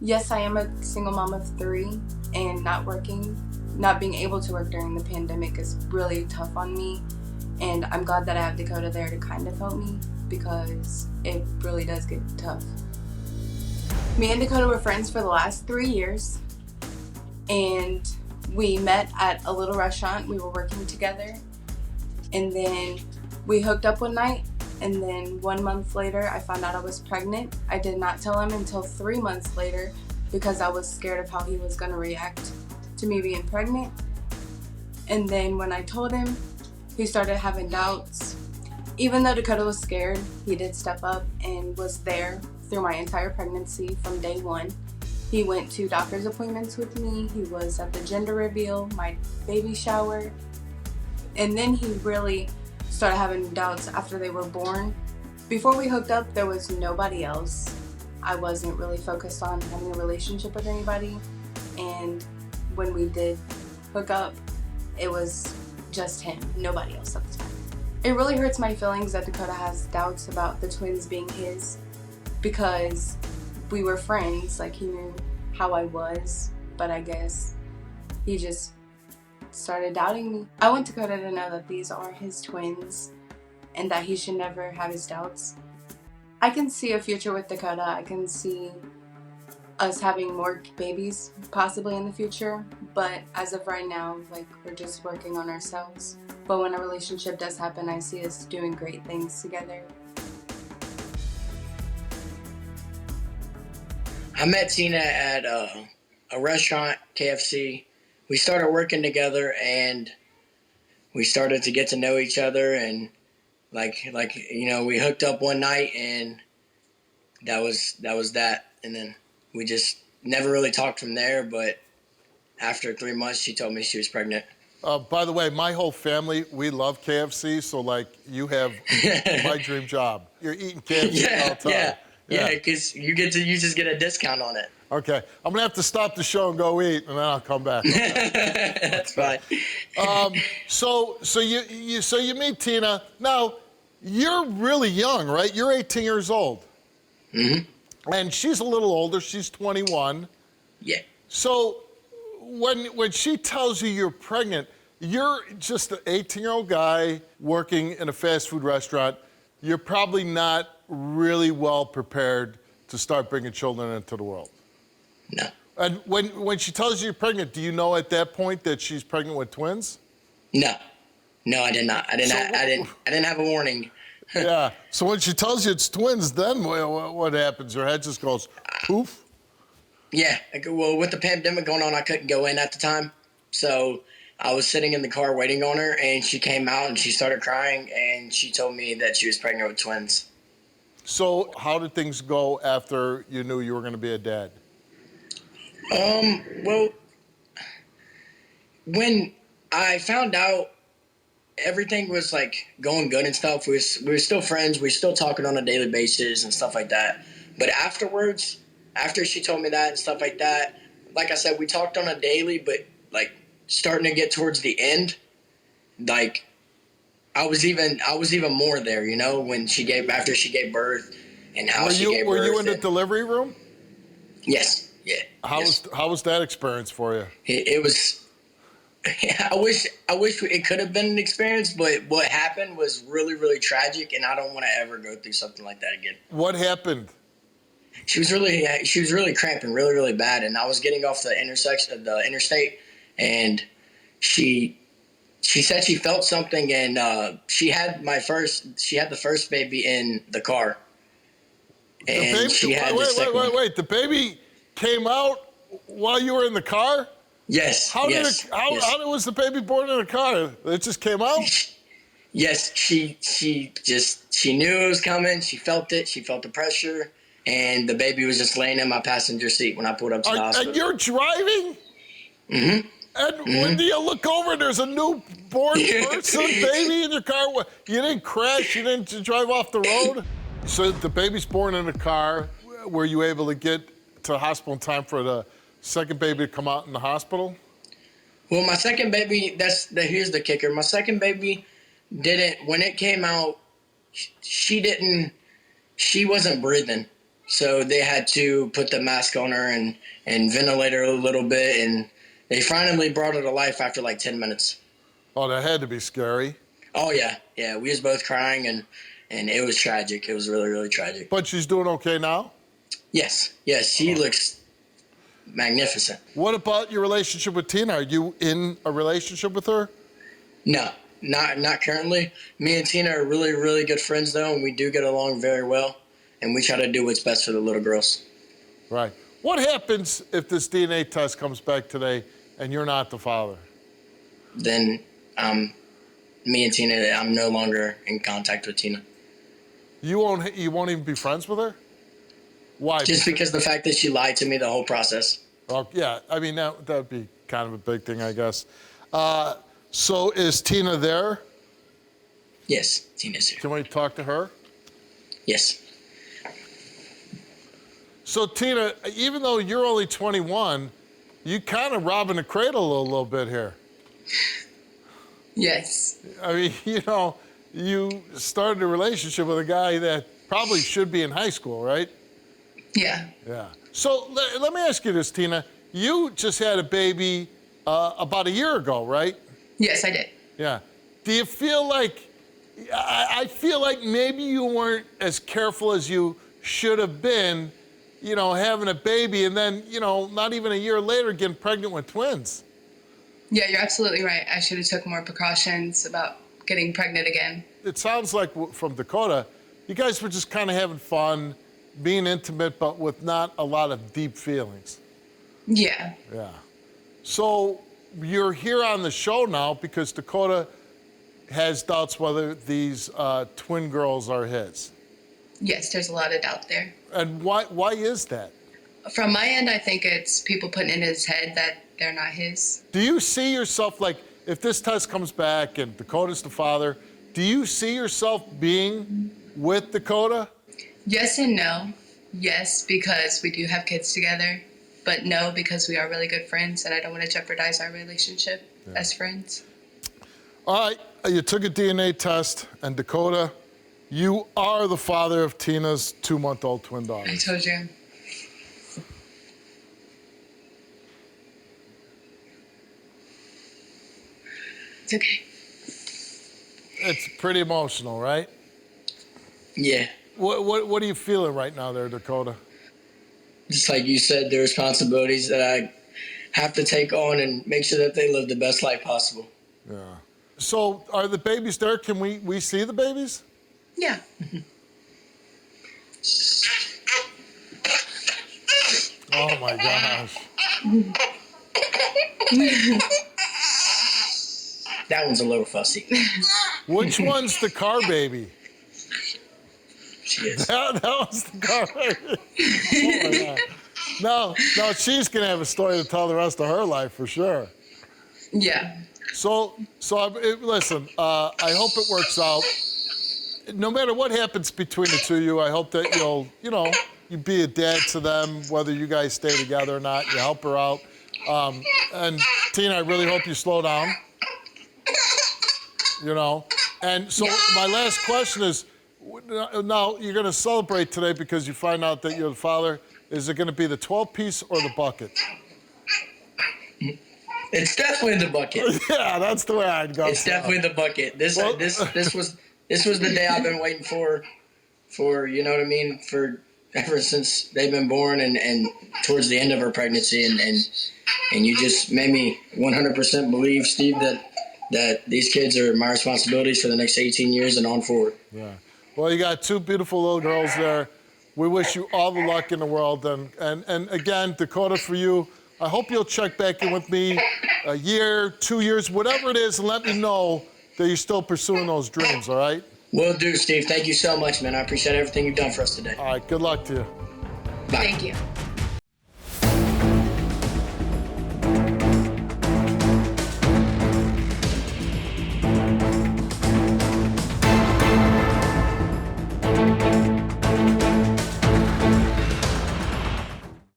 Yes, I am a single mom of 3, and not being able to work during the pandemic is really tough on me. And I'm glad that I have Dakota there to kind of help me, because it really does get tough. Me and Dakota were friends for the last 3 years, and we met at a little restaurant. We were working together, and then we hooked up one night, and then 1 month later I found out I was pregnant. I did not tell him until 3 months later, because I was scared of how he was going to react to me being pregnant. And then when I told him, he started having doubts. Even though Dakota was scared, he did step up and was there through my entire pregnancy from day 1. He went to doctor's appointments with me. He was at the gender reveal, my baby shower. And then he really started having doubts after they were born. Before we hooked up, there was nobody else. I wasn't really focused on having a relationship with anybody. And when we did hook up, it was just him, nobody else at the time. It really hurts my feelings that Dakota has doubts about the twins being his, because we were friends, like he knew how I was, but I guess he just started doubting me. I want Dakota to know that these are his twins and that he should never have his doubts. I can see a future with Dakota. I can see us having more babies possibly in the future, but as of right now, like, we're just working on ourselves. But when a relationship does happen, I see us doing great things together. I met Teena at a restaurant, KFC. We started working together, and we started to get to know each other, and we hooked up one night, and that was that. And then we just never really talked from there, but after 3 months, she told me she was pregnant. By the way, my whole family, we love KFC, so you have my dream job. You're eating KFC all the time. Yeah, because you just get a discount on it. Okay, I'm gonna have to stop the show and go eat, and then I'll come back. That's fine. So you meet Teena. Now, you're really young, right? You're 18 years old. Mm-hmm. And she's a little older. She's 21. Yeah. So when she tells you you're pregnant, you're just an 18-year-old guy working in a fast food restaurant. You're probably not really well prepared to start bringing children into the world. No. And when she tells you you're pregnant, do you know at that point that she's pregnant with twins? No, I did not. I didn't have a warning. Yeah. So when she tells you it's twins, then what happens? Her head just goes poof? Yeah. Well, with the pandemic going on, I couldn't go in at the time. So I was sitting in the car waiting on her, and she came out and she started crying, and she told me that she was pregnant with twins. So how did things go after you knew you were going to be a dad? Well, when I found out everything was like going good and stuff, we were still friends. We were still talking on a daily basis and stuff like that. But afterwards, after she told me that and stuff like that, like I said, we talked on a daily, but like starting to get towards the end, like I was even more there, when after she gave birth and how she gave birth. Were you in the delivery room? Yes. Yeah. How was that experience for you? It was. I wish it could have been an experience, but what happened was really, really tragic, and I don't want to ever go through something like that again. What happened? She was really cramping, really, really bad, and I was getting off the interstate, and she said she felt something, and she had the first baby in the car, and wait, the baby came out while you were in the car? Yes. How was the baby born in a car? It just came out? Yes, she knew it was coming. She felt it. She felt the pressure, and the baby was just laying in my passenger seat when I pulled up to the hospital. And you're driving? Mm-hmm. And when do you look over and there's a newborn person, baby in your car? You didn't crash? You didn't drive off the road? So the baby's born in a car. Were you able to get to the hospital in time for the second baby to come out in the hospital? Well, my second baby, here's the kicker. My second baby when it came out, she wasn't breathing. So they had to put the mask on her and ventilate her a little bit, and they finally brought her to life after like 10 minutes. Oh, that had to be scary. Oh, yeah. Yeah, we was both crying, and it was tragic. It was really, really tragic. But she's doing okay now? Yes. Yes, she looks magnificent. What about your relationship with Teena? Are you in a relationship with her? No, not currently. Me and Teena are really, really good friends, though, and we do get along very well, and we try to do what's best for the little girls. Right. What happens if this DNA test comes back today and you're not the father? Then me and Teena, I'm no longer in contact with Teena. You won't even be friends with her? Why? Just because the fact that she lied to me the whole process. Oh, yeah, I mean, that would be kind of a big thing, I guess. So is Teena there? Yes, Teena's here. Can we talk to her? Yes. So Teena, even though you're only 21, you kind of robbing the cradle a little bit here. Yes. I mean, you started a relationship with a guy that probably should be in high school, right? Yeah. Yeah. So let me ask you this, Teena. You just had a baby about a year ago, right? Yes, I did. Yeah. Do you feel like, I feel like maybe you weren't as careful as you should have been, having a baby and then, not even a year later getting pregnant with twins. Yeah, you're absolutely right. I should have took more precautions about getting pregnant again. It sounds like from Dakota, you guys were just kind of having fun, being intimate, but with not a lot of deep feelings. Yeah. Yeah. So you're here on the show now because Dakota has doubts whether these twin girls are his. Yes, there's a lot of doubt there. And why is that? From my end, I think it's people putting in his head that they're not his. Do you see yourself, like, if this test comes back and Dakota's the father, do you see yourself being with Dakota? Yes and no. Yes, because we do have kids together. But no, because we are really good friends and I don't want to jeopardize our relationship as friends. All right, you took a DNA test, and Dakota, you are the father of Teena's 2-month-old twin daughter. I told you. It's okay. It's pretty emotional, right? Yeah. What are you feeling right now there, Dakota? Just like you said, the responsibilities that I have to take on and make sure that they live the best life possible. Yeah. So are the babies there? Can we see the babies? Yeah. Oh my gosh. That one's a little fussy. Which one's the car baby? She is. That was the car baby. Oh my God. No, she's gonna have a story to tell the rest of her life for sure. Yeah. So listen, I hope it works out. No matter what happens between the two of you, I hope that you be a dad to them, whether you guys stay together or not. You help her out. And Teena, I really hope you slow down. And so my last question is, now you're going to celebrate today because you find out that you're the father. Is it going to be the 12-piece or the bucket? It's definitely the bucket. Yeah, that's the way I'd go. It's definitely the bucket. This was the day I've been waiting for you know what I mean, for ever since they've been born and towards the end of her pregnancy and you just made me 100% believe, Steve, that these kids are my responsibilities for the next 18 years and on forward. Yeah. Well, you got two beautiful little girls there. We wish you all the luck in the world. And again, Dakota, for you, I hope you'll check back in with me a year, 2 years, whatever it is, and let me know that you're still pursuing those dreams, all right? Will do, Steve. Thank you so much, man. I appreciate everything you've done for us today. All right, good luck to you. Bye. Thank you.